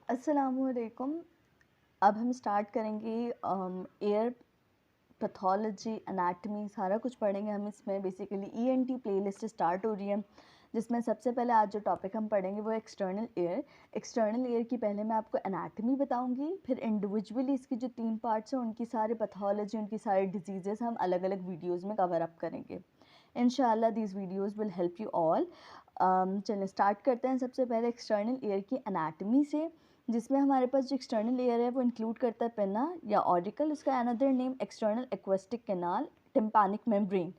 अस्सलामुअलैकुम। अब हम स्टार्ट करेंगे एयर पैथोलॉजी, एनाटमी सारा कुछ पढ़ेंगे हम इसमें। बेसिकली ईएनटी प्लेलिस्ट स्टार्ट हो रही है, जिसमें सबसे पहले आज जो टॉपिक हम पढ़ेंगे वो एक्सटर्नल एयर। एक्सटर्नल एयर की पहले मैं आपको एनाटमी बताऊंगी, फिर इंडिविजुअली इसकी जो 3 पार्ट्स हैं उनकी सारी पैथोलॉजी, उनकी सारी डिजीज़ेस हम अलग अलग वीडियोज़ में कवर अप करेंगे। इंशाल्लाह these videos will help you all. चलिए स्टार्ट करते हैं सबसे पहले एक्सटर्नल एयर की एनाटमी से, जिसमें हमारे पास जो एक्सटर्नल एयर है वो इंक्लूड करता है पिना या ऑरिकल, उसका another name external acoustic canal, tympanic membrane.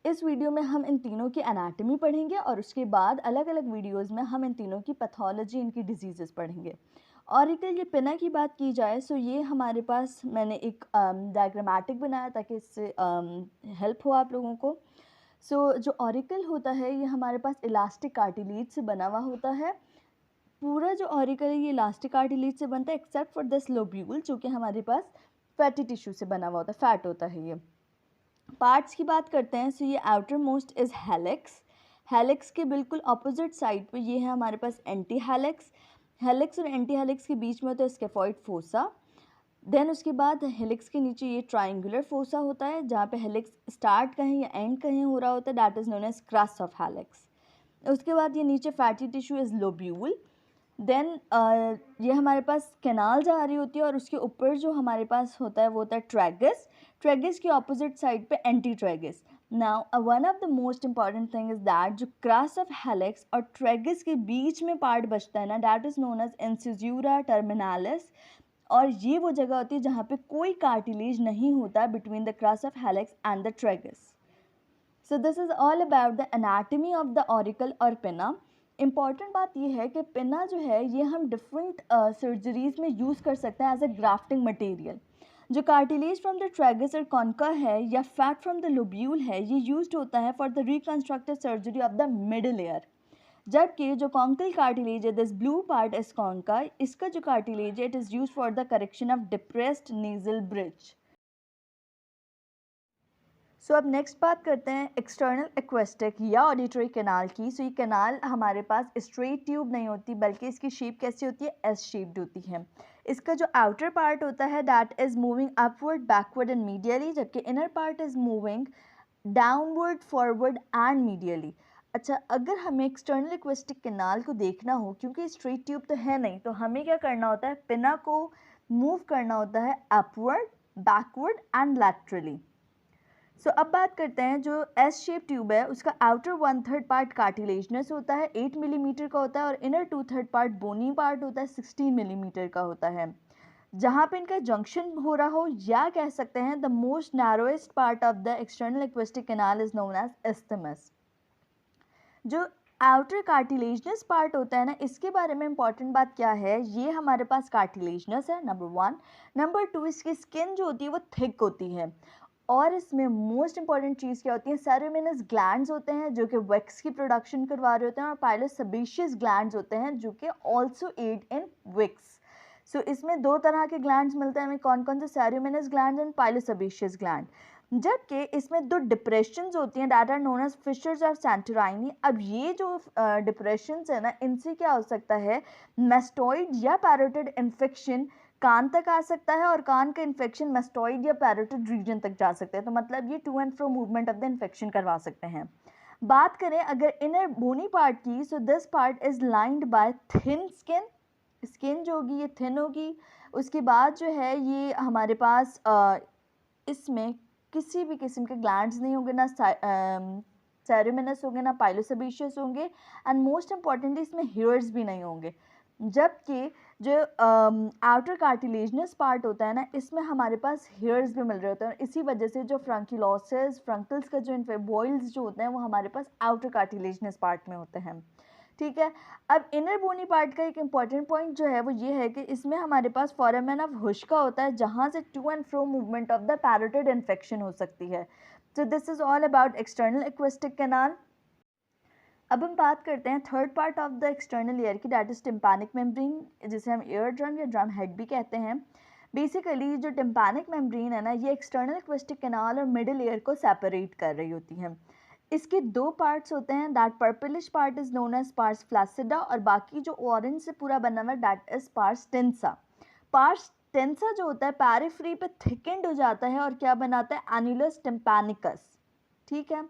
इस वीडियो में हम इन तीनों की एनाटमी पढ़ेंगे और उसके बाद अलग अलग वीडियोस में हम इन तीनों की पैथोलॉजी, इनकी डिजीज़ेस पढ़ेंगे। ऑरिकल, ये पिना की बात की जाए तो ये हमारे पास मैंने एक डायग्रामेटिक बनाया ताकि इससे हेल्प हो आप लोगों को। जो ऑरिकल होता है ये हमारे पास इलास्टिक कार्टिलेज से बना हुआ होता है। पूरा जो ऑरिकल है ये इलास्टिक कार्टिलेज से बनता है एक्सेप्ट फॉर दिस लोब्यूल, जो कि हमारे पास फैटी टिश्यू से बना हुआ होता है, फैट होता है ये। पार्ट्स की बात करते हैं तो ये outer most is helix. Helix के बिल्कुल अपोजिट साइड पे ये है हमारे पास एंटी हेलिक्स। हेलिक्स और एंटी हेलिक्स के बीच में होता है स्केफॉइड फोसा। देन उसके बाद हेलिक्स के नीचे ये ट्राइंगुलर फोसा होता है, जहाँ पे हेलिक्स स्टार्ट कहीं या एंड कहीं हो रहा होता है, that is known as crust of helix. उसके बाद ये नीचे fatty tissue is lobule. Then ये हमारे पास कैनाल जा रही होती है और उसके ऊपर जो हमारे पास होता है वो होता है ट्रैगस। ट्रैगस की ऑपोजिट साइड पे anti tragus. Now one of the most important thing is that जो क्रस्ट ऑफ हेलिक्स और ट्रैगस के बीच में पार्ट बचता है ना, that is known as इंसिज्यूरा terminalis. और ये वो जगह होती है जहाँ पे कोई कार्टिलेज नहीं होता between the crust of helix and the tragus. So this is all about the anatomy of the auricle और पिना। इम्पॉर्टेंट बात यह है कि पिना जो है ये हम डिफरेंट सर्जरीज में यूज़ कर सकते हैं एज अ ग्राफ्टिंग मटेरियल। जो कार्टिलेज फ्रॉम द ट्रैगस और कॉन्का है या फैट फ्रॉम द लोब्यूल है, ये यूज्ड होता है for the reconstructive surgery of the middle air. जबकि जो कॉन्कल कार्टिलेज है, this blue part is concha, इसका जो कार्टिलेज है it is use for the correction of depressed nasal bridge. अब नेक्स्ट बात करते हैं एक्सटर्नल एक्वेस्टिक या ऑडिटरी कैनाल की। ये कैनाल हमारे पास स्ट्रेट ट्यूब नहीं होती, बल्कि इसकी शेप कैसी होती है, एस शेप्ड होती है। इसका जो आउटर पार्ट होता है that is moving upward, backward and medially, जबकि inner part is moving downward, forward and medially. अच्छा, अगर हमें एक्सटर्नल एक्वेस्टिक कैनाल को देखना हो, क्योंकि स्ट्रेट ट्यूब तो है नहीं, तो हमें क्या करना होता है, पिना को मूव करना होता है अपवर्ड, बैकवर्ड एंड लैटरली। अब बात करते हैं जो एस शेप ट्यूब है उसका आउटर 1/3 पार्ट कार्टिलेजनस होता है, 8 मिलीमीटर का होता है, और इनर 2/3 पार्ट बोनी पार्ट होता है, 16 मिलीमीटर का होता है। जहाँ पे इनका जंक्शन हो रहा हो, या कह सकते हैं the most narrowest part of the external acoustic canal is known as isthmus. जो आउटर कार्टिलेजनस पार्ट होता है ना, इसके बारे में इंपॉर्टेंट बात क्या है, ये हमारे पास कार्टिलेजनस है, नंबर 1। नंबर 2, इसकी स्किन जो होती है वो थिक होती है। और इसमें मोस्ट इंपॉर्टेंट चीज़ क्या होती है, सेरेमिनस ग्लैंड्स होते हैं जो कि वैक्स की प्रोडक्शन करवा रहे होते हैं, और पाइलोसेबेशियस ग्लैंड्स होते हैं जो कि ऑल्सो एड इन वैक्स। इसमें दो तरह के ग्लैंड्स मिलते हैं हमें, कौन कौन से, ceruminous gland and pilosebaceous gland. जबकि इसमें दो डिप्रेशंस होती हैं that are known as fissures of Santorini. अब ये जो डिप्रेशंस है ना, इनसे क्या हो सकता है, मेस्टोइड या पैरोटिड इन्फेक्शन कान तक आ सकता है, और कान का इन्फेक्शन मेस्टोइड या पैरोटिड रीजन तक जा सकता है। तो मतलब ये to and fro movement of the infection करवा सकते हैं। बात करें अगर इनर बोनी पार्ट की, so this part is lined by thin skin. Skin जो होगी ये थिन होगी। उसके बाद जो है ये हमारे पास इसमें किसी भी किस्म के ग्लैंड्स नहीं होंगे, ना सेरेमिनस होंगे, ना पाइलोसेबेशियस होंगे, एंड मोस्ट इंपॉर्टेंटली इसमें हेयर्स भी नहीं होंगे। जबकि जो आउटर कार्टिलेजनस पार्ट होता है ना, इसमें हमारे पास हेयर्स भी मिल रहे होते हैं, और इसी वजह से जो फ्रंकिलोसिस, फ्रंकल्स का जो बॉइल्स जो होते हैं वो हमारे पास आउटर कार्टिलेजनस पार्ट में होते हैं। ठीक है। अब इनर बोनी पार्ट का एक इंपॉर्टेंट पॉइंट जो है वो ये है कि इसमें हमारे पास फोरामेन ऑफ हुश्का होता है, जहाँ से to and fro movement of the parotid infection हो सकती है। So this is all about external acoustic canal. अब हम बात करते हैं third part of the external ear की, दैट इज टिम्पैनिक मेम्ब्रेन, जिसे हम ईयर ड्रम या ड्रम हेड भी कहते हैं। बेसिकली जो टिम्पैनिक मेम्ब्रेन है ना, ये एक्सटर्नल एक्वेस्टिक कैनाल और मिडिल ईयर को सेपरेट कर रही होती है। इसके दो पार्ट्स होते हैं, that purplish part is known as pars flaccida और बाकी जो ऑरेंज से पूरा बना हुआ है that is pars tensa. Pars tensa जो होता है पैरिफ्री पे थिकेंड हो जाता है और क्या बनाता है एन्युलस टिम्पैनिकस। ठीक है,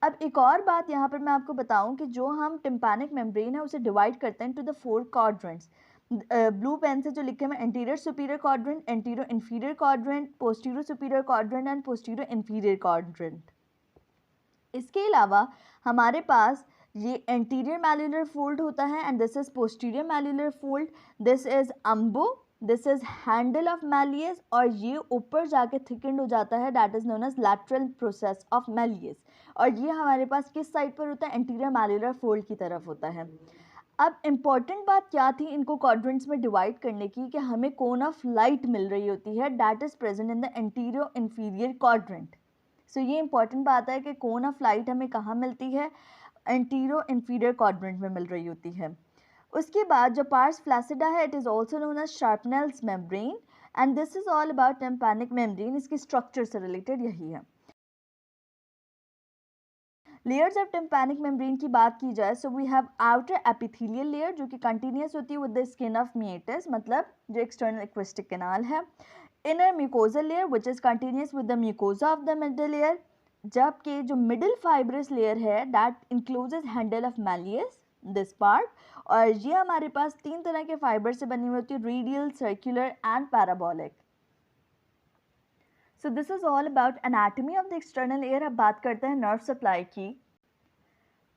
अब एक और बात यहाँ पर मैं आपको बताऊँ कि जो हम टिम्पैनिक मेम्ब्रेन है उसे डिवाइड करते हैं to the 4 quadrants. Blue pen से जो लिखे हुए anterior superior quadrant, anterior inferior quadrant, posterior superior quadrant and posterior inferior quadrant. इसके अलावा हमारे पास ये एंटीरियर मैल्युलर फोल्ड होता है and this is posterior malleolar fold, this is umbo, this is handle of malleus और ये ऊपर जाके थिकेंड हो जाता है that is known as lateral process of malleus और ये हमारे पास किस साइड पर होता है एंटीरियर मैल्युलर फोल्ड की तरफ होता है। अब इम्पॉर्टेंट बात क्या थी इनको क्वाड्रेंट्स में डिवाइड करने की कि हमें कोन ऑफ लाइट मिल रही होती है that is present in the anterior inferior quadrant. So ये इंपॉर्टेंट बात है कि कोन ऑफ लाइट हमें कहाँ मिलती है, एंटीरियर इंफीरियर क्वाड्रेंट में मिल रही होती है। उसके बाद जो पार्स फ्लैसिडा है it is also known as Shrapnell's membrane and this is all about tympanic membrane, इसकी स्ट्रक्चर से रिलेटेड यही है। लेयर्स ऑफ टिम्पैनिक मेम्ब्रेन की बात की जाए so we have outer epithelial layer जो कि कंटिन्यूस होती है with the skin of meatus, मतलब जो एक्सटर्नल एक्वेस्टिक कैनाल है। Inner mucosal layer which is continuous with the mucosa of the middle layer, जबकि जो मिडिल फाइब्रस लेयर है that includes handle of malleus this part और ये हमारे पास 3 तरह के फाइबर से बनी हुई होती है, radial, circular and parabolic. So this is all about anatomy of the external air. अब बात करते हैं नर्व सप्लाई की।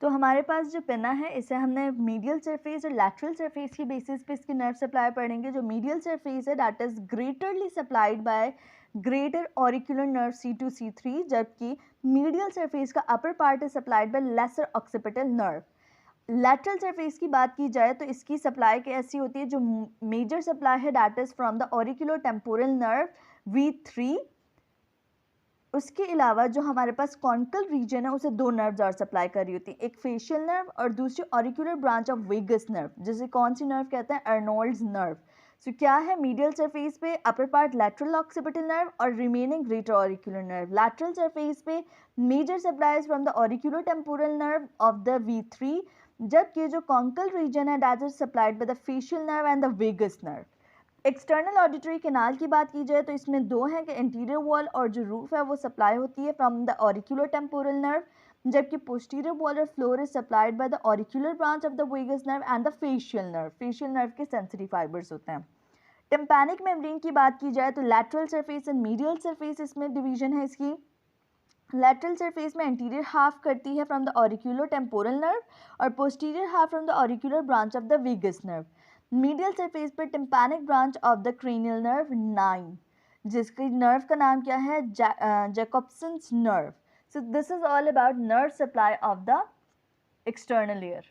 तो हमारे पास जो पिना है इसे हमने मीडियल सरफेस और लैटरल सरफेस की बेसिस पे इसकी नर्व सप्लाई पढ़ेंगे। जो मीडियल सरफेस है that is greatly supplied by greater auricular nerve C2 C3, जबकि मीडियल सरफेस का upper part is supplied by lesser occipital nerve. Lateral surface की बात की जाए तो इसकी सप्लाई कैसी होती है, जो मेजर सप्लाई है that is from the auricular temporal nerve V3। उसके अलावा जो हमारे पास कॉन्कल रीजन है उसे 2 नर्व्स और सप्लाई कर रही होती है, एक फेशियल नर्व और दूसरी auricular branch of vagus nerve, जिसे कौन सी नर्व कहते हैं, अर्नोल्ड्स नर्व। सो क्या है, मीडियल सरफेस पे upper part lateral occipital nerve और remaining greater auricular nerve. Lateral surface पे major supplies from the auricular temporal nerve of the V3, जबकि जो कॉन्कल रीजन है that is supplied by the facial nerve and the vagus nerve. External auditory canal की बात की जाए तो इसमें 2 हैं कि इंटीरियर वॉल और जो रूफ है वो सप्लाई होती है from the auricular temporal nerve, जबकि पोस्टीरियर वॉल और floor is supplied by the auricular branch of the vagus nerve and the facial nerve. Facial nerve के सेंसरी फाइबर्स होते हैं। टिम्पैनिक मेम्ब्रेन की बात की जाए तो lateral surface and medial surface इसमें डिवीजन है इसकी। लैटरल सरफेस में एंटीरियर हाफ करती है from the auricular temporal nerve और posterior half from the auricular branch of the vagus nerve. Medial surface पर tympanic branch of the cranial nerve 9, जिसकी nerve का नाम क्या है, Jacobson's nerve. So this is all about nerve supply of the external year.